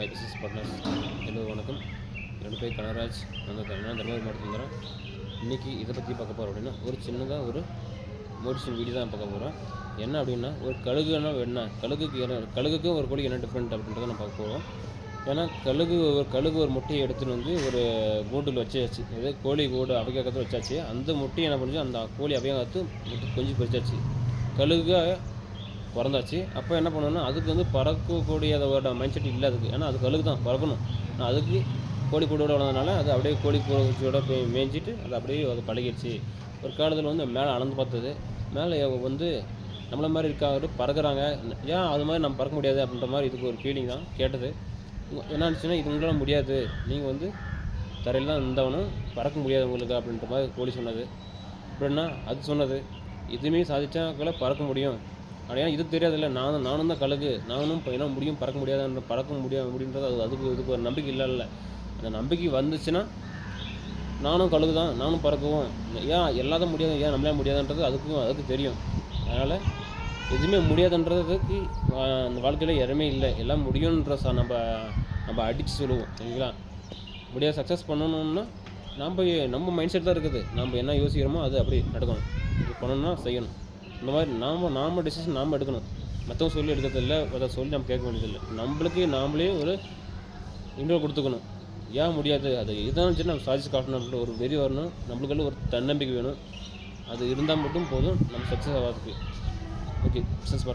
Business partners எல்லோரும் வணக்கம். என்னோடய பேர் கனகராஜ். நாங்கள் தர்மபுரி மாவட்டத்தில் இருக்கிறோம். இன்றைக்கி இதை பற்றி பார்க்க போகிறோம் அப்படின்னா, ஒரு சின்னதாக ஒரு மோட்டிவேஷன் வீடியோ தான் பார்க்க போகிறோம். என்ன அப்படின்னா, ஒரு கழுகுன்னா என்ன, கழுகுக்கும் ஒரு கோழிக்கு என்ன டிஃப்ரெண்ட் அப்படின்றத நான் பார்க்க போகிறோம். ஏன்னா கழுகு ஒரு முட்டையை எடுத்துன்னு வந்து ஒரு கூண்டில் வச்சாச்சு, அதாவது கோழி கூடு அவைக்காக்கத்தில் வச்சாச்சு. அந்த முட்டையை என்ன பண்ணுச்சு, அந்த கோழி அவைக்காத்து முட்டை கொஞ்சம் பொரிச்சாச்சு, கழுகு பிறந்தாச்சு. அப்போ என்ன பண்ணணும்னா, அதுக்கு வந்து பறக்கக்கூடிய அதோட மைண்ட் செட் இல்லை அதுக்கு. ஏன்னா அது கழுகு தான் பறக்கணும். அதுக்கு கோழி கூடோட வளர்ந்ததுனால அது அப்படியே கோழி பூச்சியோட போய் மேய்ஞ்சிட்டு அது அப்படியே அது பழகிடுச்சு. ஒரு காலத்தில் வந்து மேலே அளந்து பார்த்தது, மேலே வந்து நம்மள மாதிரி இருக்காரு பறக்கிறாங்க, ஏன் அது மாதிரி நம்ம பறக்க முடியாது அப்படின்ற மாதிரி இதுக்கு ஒரு ஃபீலிங் தான் கேட்டது. என்ன இருந்துச்சுன்னா, இது உங்களால் முடியாது, நீங்கள் வந்து தரையில் தான் இருந்தாலும் பறக்க முடியாது உங்களுக்கு அப்படின்ற மாதிரி கோழி சொன்னது. அப்படின்னா அது சொன்னது, இதுவுமே சாதிச்சாக்களை பறக்க முடியும். ஆனால் இது தெரியாதில்ல, நானும் தான் கழுகு, நானும் என்ன முடியும் பறக்க முடியாதுன்ற முடியுன்றது அதுக்கு ஒரு நம்பிக்கை இல்லை. அந்த நம்பிக்கை வந்துச்சுன்னா, நானும் கழுகு தான், நானும் பறக்குவோம், ஏன் எல்லாத்தையும் முடியாது, ஏன் நம்மளே முடியாதுன்றது அதுக்கு தெரியும். அதனால் எதுவுமே முடியாதுன்றதுக்கு அந்த வாழ்க்கையில் யாருமே இல்லை, எல்லாம் முடியுன்ற நம்ம அடித்து சொல்லுவோம். சரிங்களா? முடியாது சக்ஸஸ் பண்ணணும்னா நம்ம மைண்ட் செட் தான் இருக்குது. நம்ம என்ன யோசிக்கிறோமோ அது அப்படி நடக்கணும். இது பண்ணணும்னா செய்யணும். இந்த மாதிரி நாம் டிசிஷன் நாம் எடுக்கணும். மற்றவங்க சொல்லி எடுக்கிறதில்ல, அதை சொல்லி நம்ம கேட்க வேண்டியதில்லை. நம்மளுக்கு நாமளே ஒரு இன்ட்ரோ கொடுத்துக்கணும். ஏன் முடியாது, அது இதுதான் சரி நம்ம சாதிச்சு காட்டணும் அப்படின்ற ஒரு வெறி வரணும். நம்மளுக்குள்ள ஒரு தன்னம்பிக்கை வேணும். அது இருந்தால் மட்டும் போதும் நம்ம சக்ஸஸ் ஆகிறதுக்கு. Okay, business